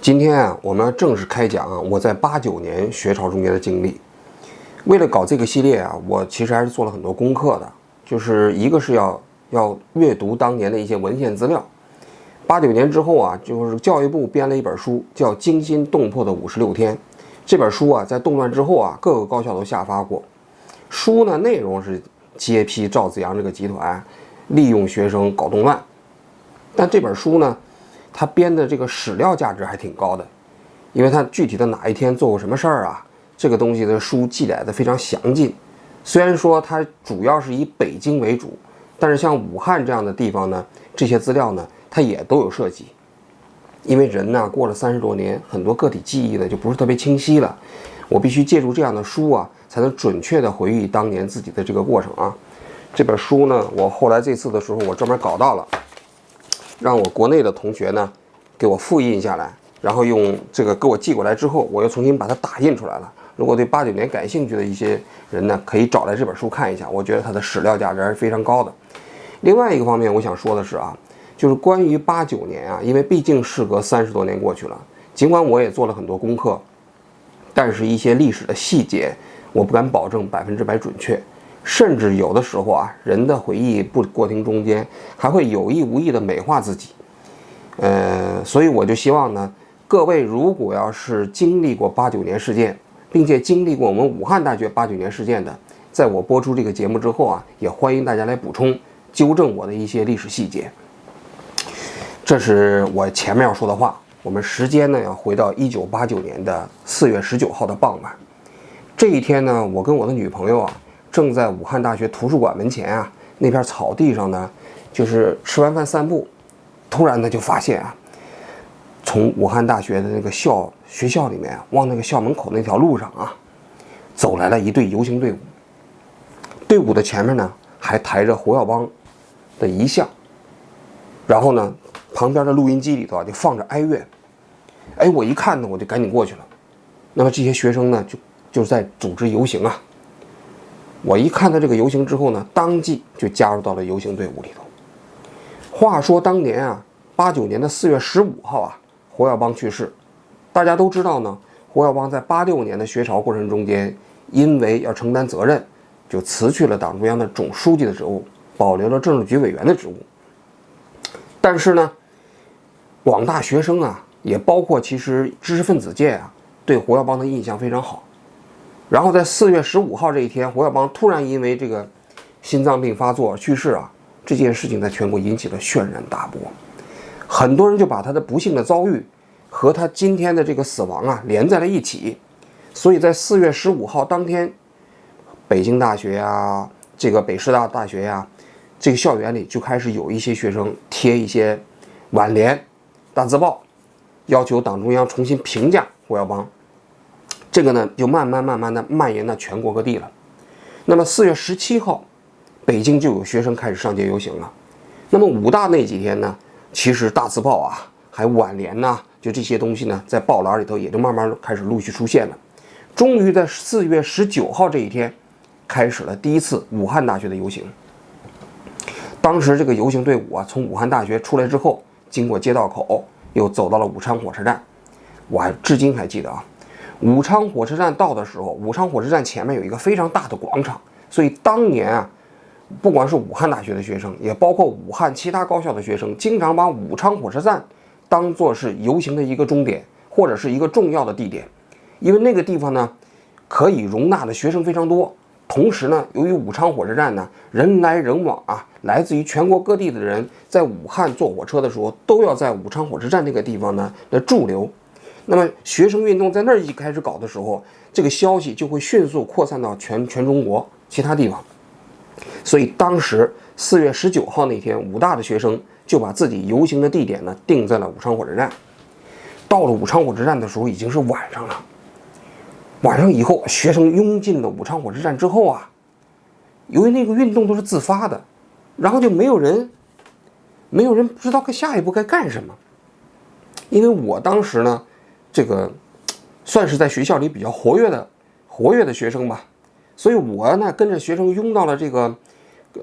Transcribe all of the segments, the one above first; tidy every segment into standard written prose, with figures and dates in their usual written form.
今天啊，我们要正式开讲我在89年学潮中间的经历。为了搞这个系列啊，我其实还是做了很多功课的，就是一个是要阅读当年的一些文献资料。89年之后啊，就是教育部编了一本书，叫《惊心动魄的56天》。这本书啊，在动乱之后啊，各个高校都下发过。书呢，内容是揭批赵紫阳这个集团利用学生搞动乱，但这本书呢，他编的这个史料价值还挺高的，因为他具体的哪一天做过什么事儿啊，这个东西的书记载的非常详尽。虽然说它主要是以北京为主，但是像武汉这样的地方呢，这些资料呢，它也都有涉及。因为人呢，过了30多年，很多个体记忆呢就不是特别清晰了，我必须借助这样的书啊，才能准确的回忆当年自己的这个过程啊。这本书呢，我后来这次的时候，我专门搞到了，让我国内的同学呢给我复印下来，然后用这个给我寄过来之后，我又重新把它打印出来了。如果对89年感兴趣的一些人呢，可以找来这本书看一下，我觉得它的史料价值还是非常高的。另外一个方面，我想说的是啊，就是关于89年啊，因为毕竟事隔30多年过去了，尽管我也做了很多功课，但是一些历史的细节，我不敢保证100%准确。甚至有的时候啊，人的回忆过程中间还会有意无意的美化自己。所以我就希望呢，各位如果要是经历过89年事件，并且经历过我们武汉大学89年事件的，在我播出这个节目之后啊，也欢迎大家来补充纠正我的一些历史细节。这是我前面要说的话。我们时间呢要回到1989年的4月19号的傍晚。这一天呢，我跟我的女朋友啊，正在武汉大学图书馆门前啊那片草地上呢，就是吃完饭散步，突然呢就发现啊，从武汉大学的那个学校里面啊，往那个校门口那条路上啊，走来了一队游行队伍。队伍的前面呢还抬着胡耀邦的遗像，然后呢旁边的录音机里头啊就放着哀乐。我一看呢，我就赶紧过去了。那么这些学生呢就是在组织游行啊。我一看到这个游行之后呢，当即就加入到了游行队伍里头。话说当年啊，89年的4月15号啊，胡耀邦去世。大家都知道呢，胡耀邦在86年的学潮过程中间，因为要承担责任，就辞去了党中央的总书记的职务，保留了政治局委员的职务。但是呢，广大学生啊，也包括其实知识分子界啊，对胡耀邦的印象非常好。然后在4月15号这一天，胡耀邦突然因为这个心脏病发作去世啊，这件事情在全国引起了轩然大波。很多人就把他的不幸的遭遇和他今天的这个死亡啊连在了一起。所以在4月15号当天，北京大学啊，这个北师大学呀，这个校园里就开始有一些学生贴一些挽联、大字报，要求党中央重新评价胡耀邦。这个呢就慢慢的蔓延到全国各地了。那么4月17号，北京就有学生开始上街游行了。那么武大那几天呢，其实大字报啊，还挽联呐，就这些东西呢，在报栏里头也就慢慢开始陆续出现了。终于在4月19号这一天，开始了第一次武汉大学的游行。当时这个游行队伍啊，从武汉大学出来之后，经过街道口，又走到了武昌火车站。我至今还记得啊，武昌火车站到的时候，武昌火车站前面有一个非常大的广场，所以当年啊，不管是武汉大学的学生，也包括武汉其他高校的学生，经常把武昌火车站当作是游行的一个终点，或者是一个重要的地点。因为那个地方呢，可以容纳的学生非常多，同时呢，由于武昌火车站呢人来人往啊，来自于全国各地的人在武汉坐火车的时候，都要在武昌火车站这个地方呢来驻留。那么学生运动在那儿一开始搞的时候，这个消息就会迅速扩散到全中国其他地方。所以当时4月19号那天，武大的学生就把自己游行的地点呢定在了武昌火车站。到了武昌火车站的时候，已经是晚上了。晚上以后，学生拥进了武昌火车站之后啊，由于那个运动都是自发的，然后就没有人不知道下一步该干什么。因为我当时呢，这个算是在学校里比较活跃的学生吧，所以我呢跟着学生拥到了这个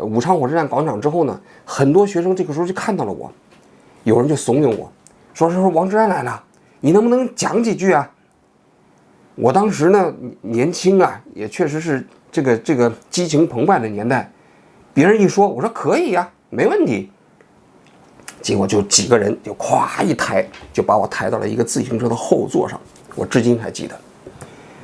武昌火车站广场之后呢，很多学生这个时候就看到了我，有人就怂恿我说王志安来了，你能不能讲几句啊？我当时呢年轻啊，也确实是这个激情澎湃的年代，别人一说，我说可以呀，没问题。结果就几个人就咵一抬，就把我抬到了一个自行车的后座上，我至今还记得，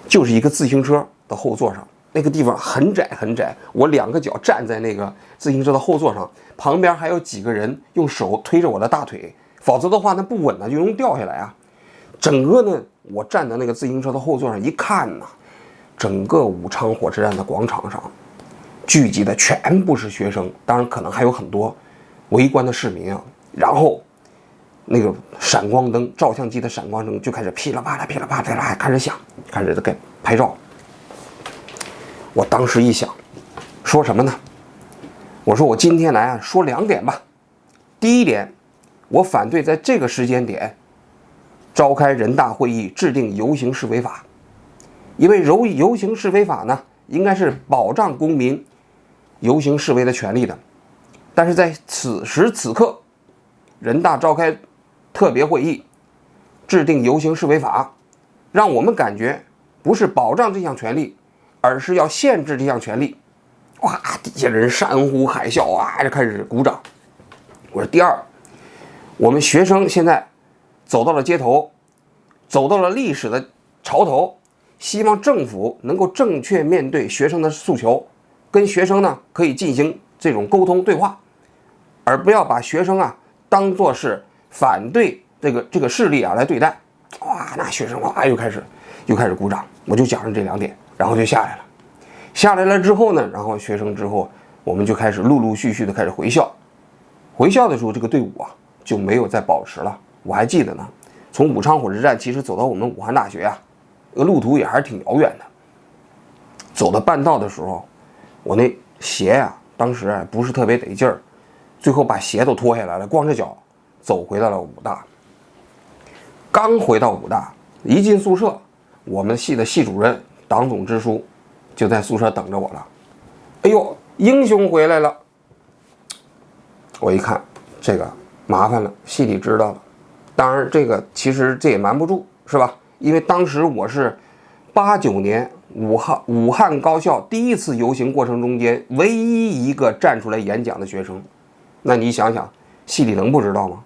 就是一个自行车的后座上，那个地方很窄很窄，我2个脚站在那个自行车的后座上，旁边还有几个人用手推着我的大腿，否则的话那不稳了，就容易掉下来啊。整个呢，我站在那个自行车的后座上一看呢，整个武昌火车站的广场上聚集的全部是学生，当然可能还有很多围观的市民啊。然后那个闪光灯，照相机的闪光灯就开始噼里啪啦噼里啪啦开始响，开始给拍照。我当时一想，说什么呢？我说我今天来啊，说2点吧。第一点，我反对在这个时间点召开人大会议制定游行示威法，因为游行示威法呢，应该是保障公民游行示威的权利的，但是在此时此刻，人大召开特别会议制定游行示威法，让我们感觉不是保障这项权利，而是要限制这项权利。哇，底下人山呼海啸啊，就开始鼓掌。我说第二，我们学生现在走到了街头，走到了历史的潮头，希望政府能够正确面对学生的诉求，跟学生呢可以进行这种沟通对话，而不要把学生啊当作是反对这个势力啊来对待。哇，那学生哇又开始鼓掌。我就讲了这2点，然后就下来了。下来了之后呢，然后学生之后我们就开始陆陆续续的开始回校。回校的时候，这个队伍啊就没有再保持了。我还记得呢，从武昌火车站其实走到我们武汉大学啊，路途也还是挺遥远的。走到半道的时候，我那鞋啊当时啊不是特别得劲儿，最后把鞋都脱下来了，光着脚走回到了武大。刚回到武大，一进宿舍，我们系的系主任、党总支书就在宿舍等着我了。哎呦，英雄回来了！我一看，这个麻烦了，系里知道了。当然，其实这也瞒不住，是吧？因为当时我是89年武汉高校第一次游行过程中间唯一一个站出来演讲的学生。那你想想，系里能不知道吗？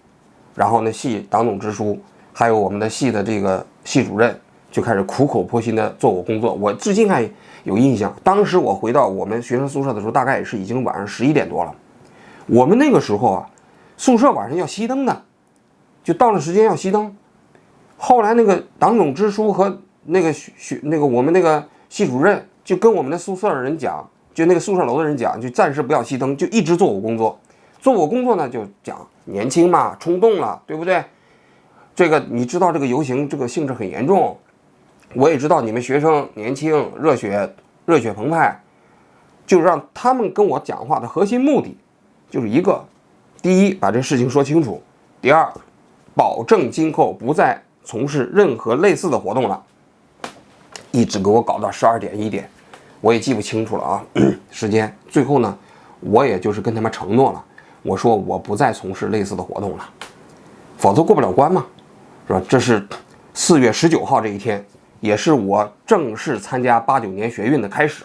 然后呢，系党总支书还有我们的系的这个系主任就开始苦口婆心的做我工作。我至今还有印象，当时我回到我们学生宿舍的时候，大概也是已经晚上11点多了。我们那个时候啊，宿舍晚上要熄灯的，就到了时间要熄灯。后来那个党总支书和那个我们那个系主任就跟我们的宿舍的人讲，就那个宿舍楼的人讲，就暂时不要熄灯，就一直做我工作。做我工作呢，就讲年轻嘛，冲动了，对不对？这个你知道这个游行这个性质很严重，我也知道你们学生年轻热血澎湃，就让他们跟我讲话的核心目的就是一个，第一把这事情说清楚，第二保证今后不再从事任何类似的活动了。一直给我搞到12点1点，我也记不清楚了啊时间。最后呢，我也就是跟他们承诺了，我说我不再从事类似的活动了，否则过不了关嘛，是吧？这是4月19号这一天，也是我正式参加89年学运的开始，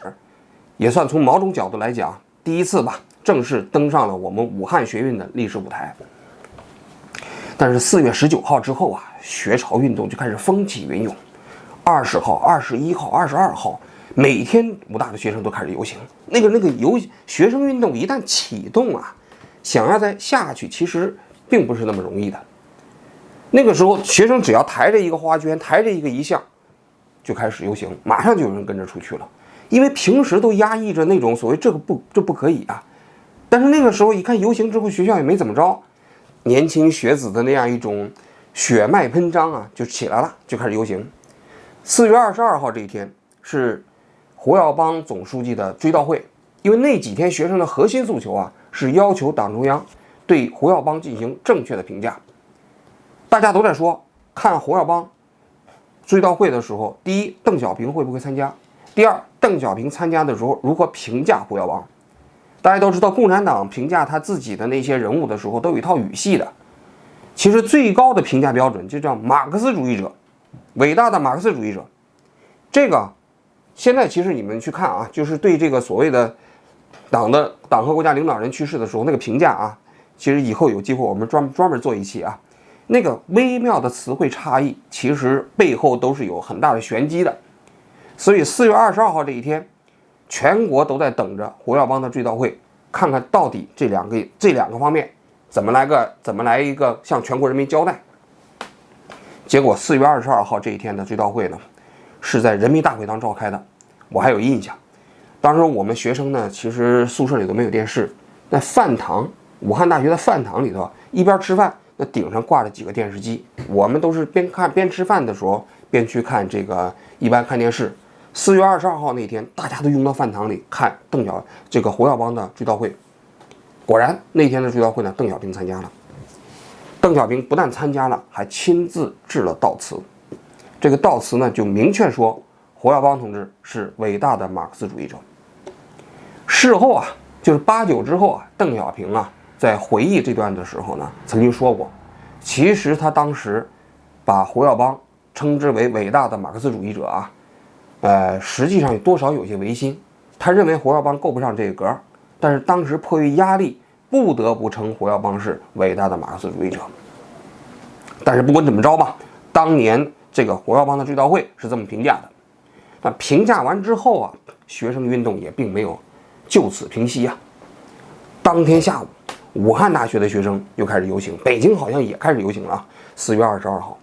也算从某种角度来讲第一次吧，正式登上了我们武汉学运的历史舞台。但是4月19号之后啊，学潮运动就开始风起云涌，20号、21号、22号，每天武大的学生都开始游行。那个学生运动一旦启动啊，想要再下去，其实并不是那么容易的。那个时候，学生只要抬着一个花圈，抬着一个遗像，就开始游行，马上就有人跟着出去了。因为平时都压抑着那种所谓这不可以啊，但是那个时候一看游行之后，学校也没怎么着，年轻学子的那样一种血脉喷张啊，就起来了，就开始游行。4月22号这一天是胡耀邦总书记的追悼会，因为那几天学生的核心诉求啊，是要求党中央对胡耀邦进行正确的评价。大家都在说，看胡耀邦追悼会的时候，第一，邓小平会不会参加？第二，邓小平参加的时候如何评价胡耀邦？大家都知道，共产党评价他自己的那些人物的时候，都有一套语系的。其实最高的评价标准就叫马克思主义者，伟大的马克思主义者。这个现在其实你们去看啊，就是对这个所谓的党和国家领导人去世的时候那个评价啊，其实以后有机会我们专门做一期啊。那个微妙的词汇差异，其实背后都是有很大的玄机的。所以4月22号这一天，全国都在等着胡耀邦的追悼会，看看到底这两个方面怎么来一个向全国人民交代。结果4月22号这一天的追悼会呢，是在人民大会堂召开的，我还有印象。当时我们学生呢，其实宿舍里头没有电视，那饭堂，武汉大学的饭堂里头，一边吃饭，那顶上挂着几个电视机，我们都是边吃饭的时候边去看这个，一般看电视。4月22号那天，大家都拥到饭堂里看这个胡耀邦的追悼会。果然那天的追悼会呢，邓小平参加了。邓小平不但参加了，还亲自致了悼词。这个悼词呢，就明确说胡耀邦同志是伟大的马克思主义者。事后啊，就是89之后啊，邓小平啊在回忆这段的时候呢，曾经说过，其实他当时把胡耀邦称之为伟大的马克思主义者啊，实际上多少有些违心。他认为胡耀邦够不上这个格，但是当时迫于压力，不得不称胡耀邦是伟大的马克思主义者。但是不管怎么着吧，当年这个胡耀邦的追悼会是这么评价的。那评价完之后啊，学生运动也并没有就此平息啊。当天下午，武汉大学的学生又开始游行，北京好像也开始游行了啊。4月22号，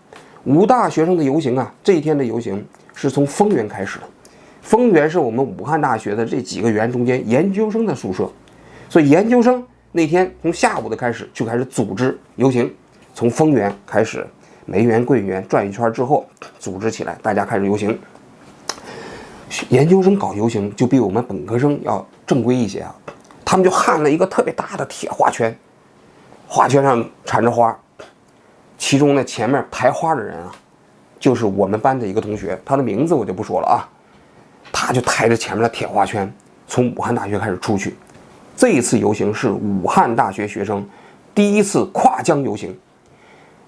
武大学生的游行啊，这一天的游行是从丰原开始的。丰原是我们武汉大学的这几个园中间研究生的宿舍，所以研究生那天从下午的开始就开始组织游行，从丰原开始，梅园、桂园转一圈之后组织起来，大家开始游行。研究生搞游行就比我们本科生要正规一些啊，他们就焊了一个特别大的铁花圈，花圈上缠着花，其中呢前面抬花的人啊，就是我们班的一个同学，他的名字我就不说了啊，他就抬着前面的铁花圈从武汉大学开始出去。这一次游行是武汉大学学生第一次跨江游行。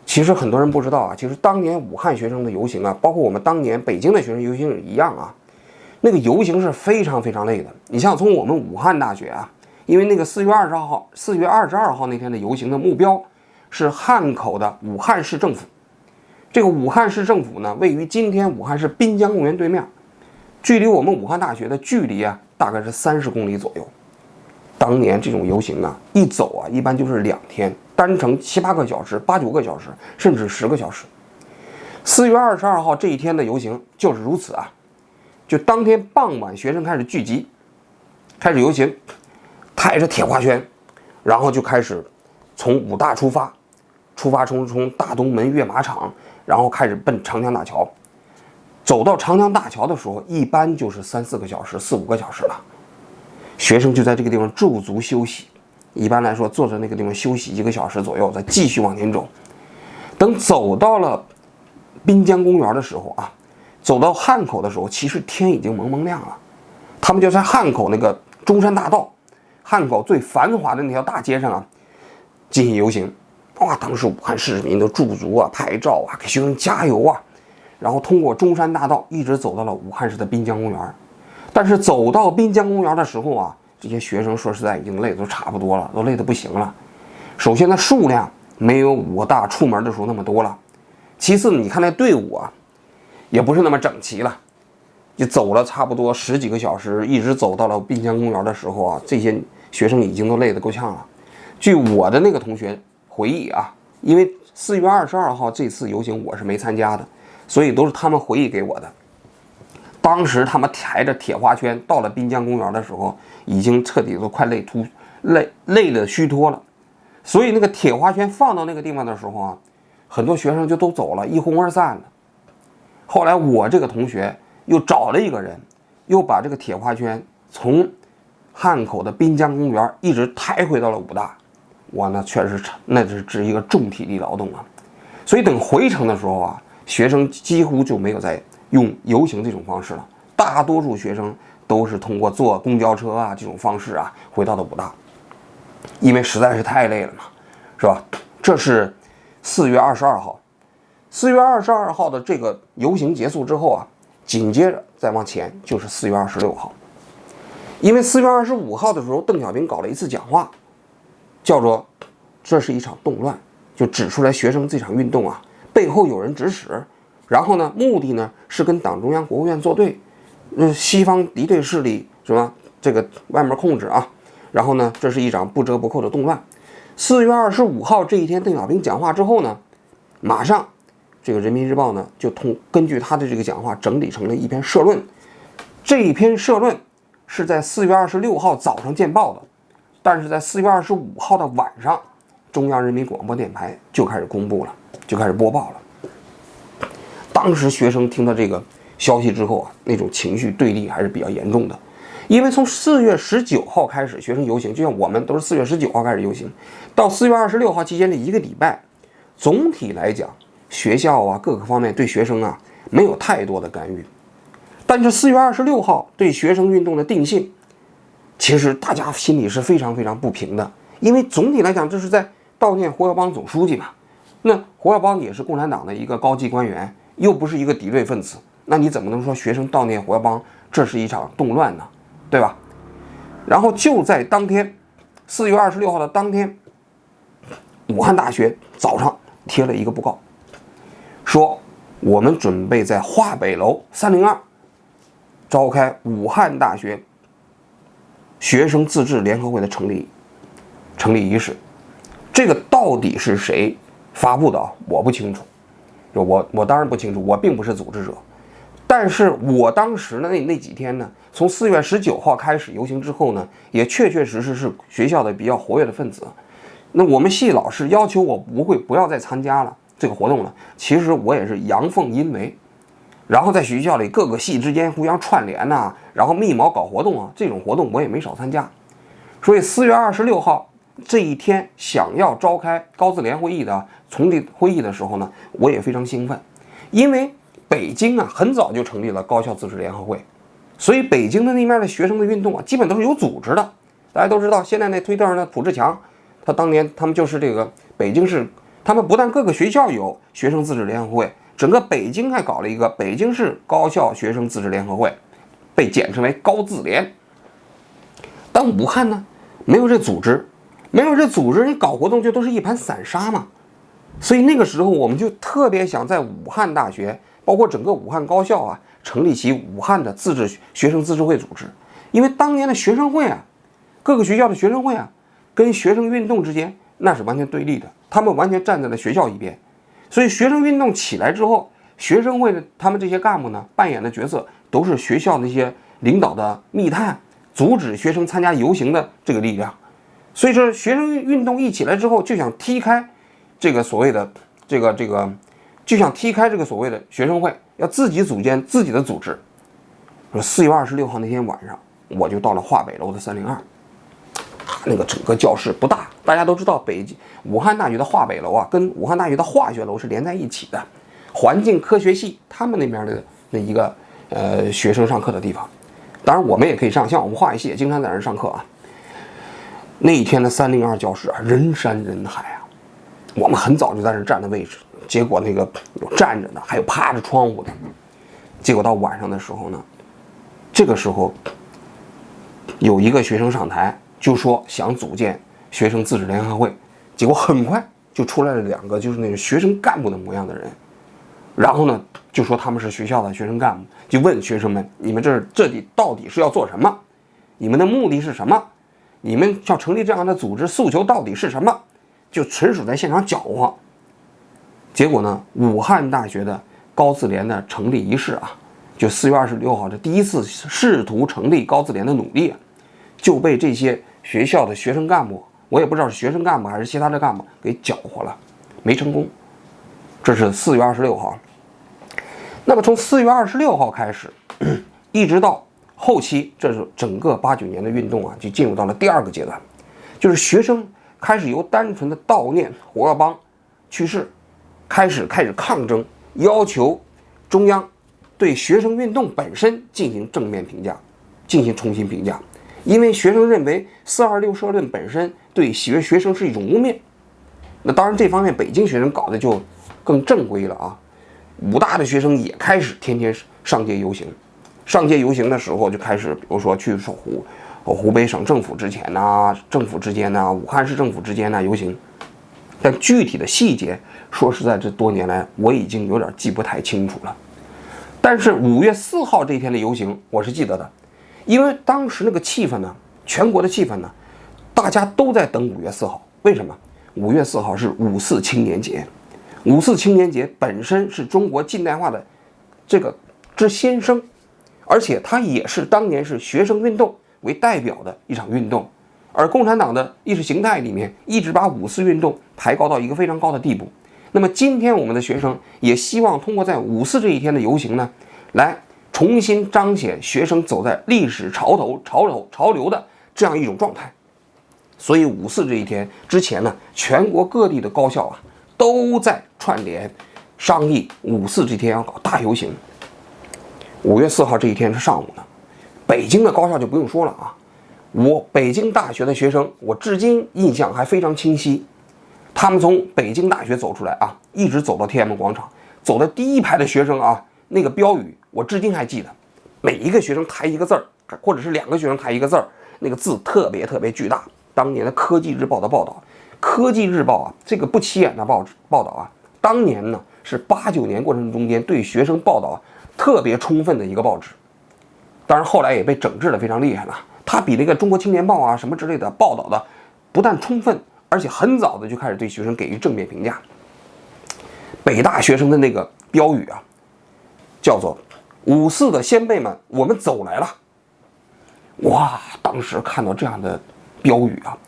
其实很多人不知道啊，其实当年武汉学生的游行啊，包括我们当年北京的学生游行也一样啊，那个游行是非常非常累的。你像从我们武汉大学啊，因为那个4月22号那天的游行的目标是汉口的武汉市政府。这个武汉市政府呢，位于今天武汉市滨江公园对面，距离我们武汉大学的距离啊，大概是30公里左右。当年这种游行啊，一走啊，一般就是2天，单程7、8个小时、8、9个小时，甚至10个小时。4月22号这一天的游行就是如此啊。就当天傍晚，学生开始聚集，开始游行，抬着铁花圈，然后就开始从武大出发从大东门阅马场，然后开始奔长江大桥。走到长江大桥的时候，一般就是3、4个小时、4、5个小时了。学生就在这个地方驻足休息，一般来说坐在那个地方休息1个小时左右，再继续往前走。等走到了滨江公园的时候啊，走到汉口的时候，其实天已经蒙蒙亮了。他们就在汉口那个中山大道，汉口最繁华的那条大街上啊，进行游行。哇，当时武汉市民都驻足啊、拍照啊、给学生加油啊，然后通过中山大道一直走到了武汉市的滨江公园。但是走到滨江公园的时候啊，这些学生说实在已经累得都差不多了，都累得不行了。首先呢，数量没有武大出门的时候那么多了。其次，你看那队伍啊，也不是那么整齐了。就走了差不多10几个小时，一直走到了滨江公园的时候啊，这些学生已经都累得够呛了。据我的那个同学回忆啊，因为4月22号这次游行我是没参加的，所以都是他们回忆给我的。当时他们抬着铁花圈到了滨江公园的时候，已经彻底都快累得虚脱了。所以那个铁花圈放到那个地方的时候啊，很多学生就都走了，一哄而散了。后来我这个同学又找了一个人，又把这个铁花圈从汉口的滨江公园一直抬回到了武大。我呢确实那是一个重体力劳动啊。所以等回程的时候啊，学生几乎就没有再用游行这种方式了，大多数学生都是通过坐公交车啊这种方式啊回到了武大，因为实在是太累了嘛，是吧？这是4月22号。4月22号的这个游行结束之后啊，紧接着再往前就是4月26号。因为4月25号的时候，邓小平搞了一次讲话，叫做这是一场动乱，就指出来学生这场运动啊背后有人指使，然后呢目的呢是跟党中央国务院作对，西方敌对势力什么这个外面控制啊，然后呢这是一场不折不扣的动乱。4月25号这一天邓小平讲话之后呢，马上这个人民日报呢就根据他的这个讲话整理成了一篇社论。这一篇社论是在4月26号早上见报的，但是在4月25号的晚上，中央人民广播电台就开始公布了，就开始播报了。当时学生听到这个消息之后啊，那种情绪对立还是比较严重的。因为从4月19号开始学生游行，就像我们都是4月19号开始游行，到4月26号期间的1个礼拜，总体来讲学校啊各个方面对学生啊没有太多的干预。但是4月26号对学生运动的定性，其实大家心里是非常非常不平的。因为总体来讲这是在悼念胡耀邦总书记嘛，那胡耀邦也是共产党的一个高级官员，又不是一个敌对分子，那你怎么能说学生悼念胡耀邦这是一场动乱呢？对吧？然后就在当天4月26号的当天，武汉大学早上贴了一个布告，说我们准备在华北楼302召开武汉大学学生自治联合会的成立仪式。这个到底是谁发布的啊？我不清楚，我当然不清楚，我并不是组织者。但是我当时呢那几天呢，从4月19号开始游行之后呢，也确确实实是学校的比较活跃的分子。那我们系老师要求我不要再参加了这个活动了，其实我也是阳奉阴违。然后在学校里各个系之间互相串联呐，然后密谋搞活动啊，这种活动我也没少参加。所以4月26号这一天想要召开高自联会议的重立会议的时候呢，我也非常兴奋，因为北京啊很早就成立了高校自治联合会，所以北京的那面的学生的运动啊基本都是有组织的。大家都知道，现在那推特上的卜志强，他当年他们就是这个北京市，他们不但各个学校有学生自治联合会，整个北京还搞了一个北京市高校学生自治联合会，被简称为高自联。但武汉呢没有这组织，你搞活动就都是一盘散沙嘛。所以那个时候我们就特别想在武汉大学包括整个武汉高校啊成立起武汉的学生自治会组织。因为当年的学生会啊，各个学校的学生会啊跟学生运动之间那是完全对立的，他们完全站在了学校一边。所以学生运动起来之后，学生会的他们这些干部呢扮演的角色都是学校那些领导的密探，阻止学生参加游行的这个力量。所以说学生运动一起来之后，就想踢开这个所谓的就想踢开这个所谓的学生会，要自己组建自己的组织。4月26号那天晚上，我就到了华北楼的302。那个整个教室不大，大家都知道武汉大学的华北楼啊跟武汉大学的化学楼是连在一起的，环境科学系他们那边的那一个学生上课的地方。当然我们也可以上，像我们化学系也经常在那儿上课啊。那一天的302教室啊人山人海啊，我们很早就在那儿站的位置，结果那个有站着的，还有趴着窗户的。结果到晚上的时候呢，这个时候有一个学生上台就说想组建学生自治联合会，结果很快就出来了2个就是那种学生干部的模样的人，然后呢就说他们是学校的学生干部，就问学生们，你们这里到底是要做什么，你们的目的是什么，你们要成立这样的组织诉求到底是什么，就纯属在现场搅和。结果呢武汉大学的高自联的成立仪式啊，就4月26号这第一次试图成立高自联的努力啊，就被这些学校的学生干部，我也不知道是学生干部还是其他的干部给搅和了，没成功。这是4月26号。那么从4月26号开始一直到后期，这是整个89年的运动啊就进入到了第2个阶段，就是学生开始由单纯的悼念胡耀邦去世开始抗争，要求中央对学生运动本身进行正面评价，进行重新评价。因为学生认为426社论本身对学生是一种污蔑，那当然，这方面北京学生搞的就更正规了啊。武大的学生也开始天天上街游行，上街游行的时候就开始，比如说去湖北省政府之前呐、政府之间呐、武汉市政府之间呐游行。但具体的细节，说实在，这多年来我已经有点记不太清楚了。但是5月4号这一天的游行，我是记得的，因为当时那个气氛呢，全国的气氛呢，大家都在等5月4号。为什么？5月4号是5·4青年节，5·4青年节本身是中国近代化的这个之先声，而且它也是当年是学生运动为代表的一场运动。而共产党的意识形态里面一直把5·4运动抬高到一个非常高的地步。那么今天我们的学生也希望通过在5·4这一天的游行呢，来重新彰显学生走在历史潮流的这样一种状态。所以5·4这一天之前呢，全国各地的高校啊都在串联商议5·4这天要搞大游行。5月4号这一天是上午呢，北京的高校就不用说了啊。我北京大学的学生，我至今印象还非常清晰。他们从北京大学走出来啊，一直走到天安门广场，走的第一排的学生啊，那个标语我至今还记得，每一个学生抬一个字儿，或者是2个学生抬一个字儿，那个字特别巨大。当年的科技日报的报道，科技日报啊，这个不起眼的报道啊，当年呢是89年过程中间对学生报道特别充分的一个报纸。当然后来也被整治的非常厉害了。他比那个中国青年报啊什么之类的报道的不但充分，而且很早的就开始对学生给予正面评价。北大学生的那个标语啊，叫做5·4的先辈们，我们走来了。哇，当时看到这样的标语啊，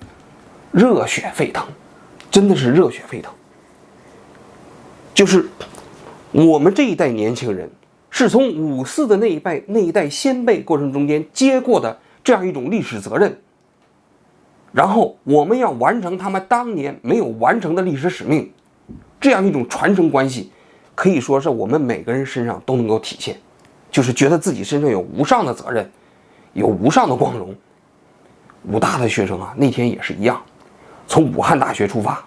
热血沸腾，真的是热血沸腾。就是我们这一代年轻人是从5·4的那一代先辈过程中间接过的这样一种历史责任，然后我们要完成他们当年没有完成的历史使命，这样一种传承关系，可以说是我们每个人身上都能够体现，就是觉得自己身上有无上的责任，有无上的光荣。武大的学生啊，那天也是一样，从武汉大学出发，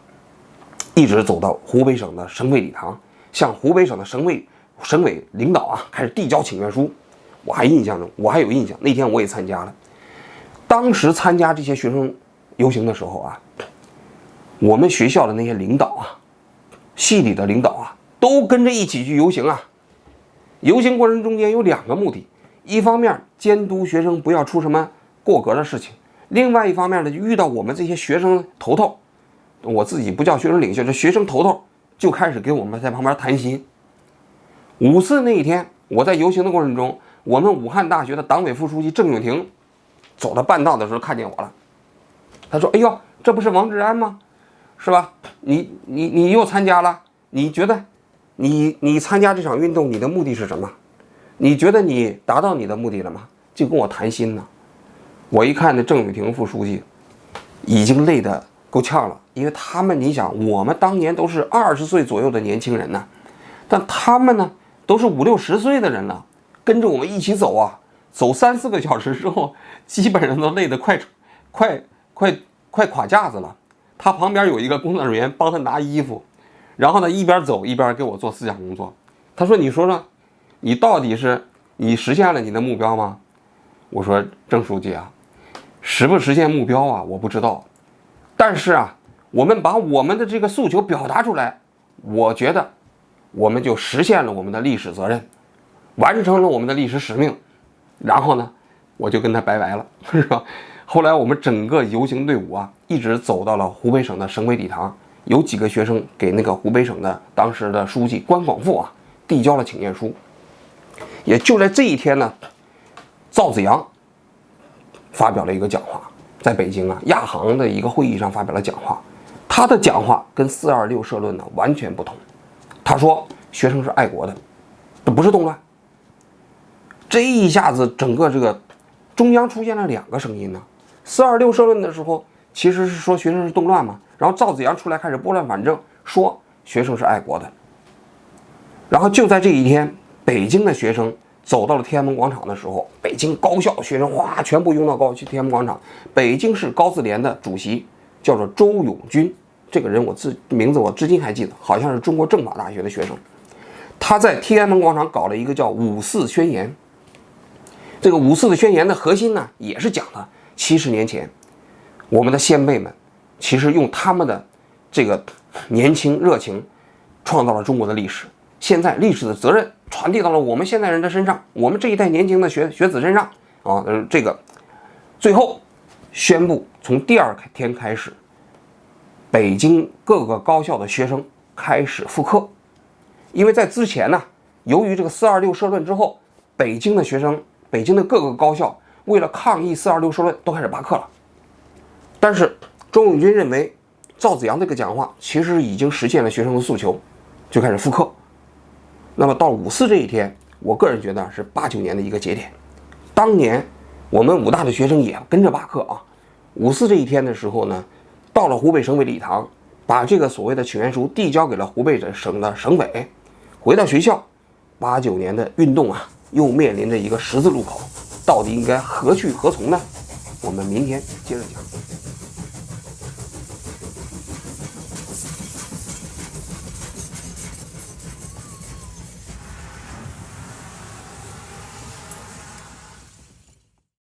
一直走到湖北省的省委礼堂，向湖北省的省委领导啊开始递交请愿书。我还有印象，那天我也参加了。当时参加这些学生游行的时候啊，我们学校的那些领导啊，系里的领导啊，都跟着一起去游行啊。游行过程中间有2个目的，一方面监督学生不要出什么过格的事情，另外一方面呢，就遇到我们这些学生头头，我自己不叫学生领袖，这学生头头就开始给我们在旁边谈心。5·4那一天，我在游行的过程中，我们武汉大学的党委副书记郑永廷走到半道的时候看见我了，他说：“哎呦，这不是王志安吗？是吧？你又参加了？你觉得你参加这场运动，你的目的是什么？你觉得你达到你的目的了吗？”就跟我谈心呢。我一看那郑永廷副书记已经累得够呛了，因为他们，你想，我们当年都是20岁左右的年轻人呢，但他们呢都是50、60岁的人了，跟着我们一起走啊，走3、4个小时之后，基本上都累得快垮架子了。他旁边有一个工作人员帮他拿衣服，然后呢一边走一边给我做思想工作。他说：“你说说，你到底是你实现了你的目标吗？”我说：“郑书记啊，实不实现目标啊，我不知道，但是啊，我们把我们的这个诉求表达出来，我觉得我们就实现了我们的历史责任，完成了我们的历史使命。”然后呢，我就跟他拜拜了，是吧？后来我们整个游行队伍啊，一直走到了湖北省的省委礼堂，有几个学生给那个湖北省的当时的书记关广富啊递交了请愿书。也就在这一天呢，赵紫阳发表了一个讲话，在北京啊亚行的一个会议上发表了讲话。他的讲话跟4·26社论呢完全不同。他说学生是爱国的，这不是动乱。这一下子整个这个中央出现了2个声音呢。4·26社论的时候其实是说学生是动乱嘛，然后赵紫阳出来开始拨乱反正，说学生是爱国的。然后就在这一天，北京的学生走到了天安门广场的时候，北京高校学生哇全部拥到天安门广场。北京市高自联的主席叫做周永军，这个人名字我至今还记得，好像是中国政法大学的学生。他在天安门广场搞了一个叫五四宣言。这个五四的宣言的核心呢，也是讲了70年前我们的先辈们其实用他们的这个年轻热情创造了中国的历史。现在历史的责任传递到了我们现代人的身上，我们这一代年轻的学子身上啊。这个最后宣布从第2天开始，北京各个高校的学生开始复课。因为在之前呢，由于这个426社论之后，北京的学生，北京的各个高校为了抗议426社论都开始罢课了。但是周永军认为赵紫阳这个讲话其实已经实现了学生的诉求，就开始复课。那么到5·4这一天，我个人觉得是89年的一个节点。当年我们武大的学生也跟着罢课啊。5·4这一天的时候呢，到了湖北省委礼堂，把这个所谓的请愿书递交给了湖北省的省委。回到学校，89年的运动啊，又面临着一个十字路口，到底应该何去何从呢？我们明天接着讲。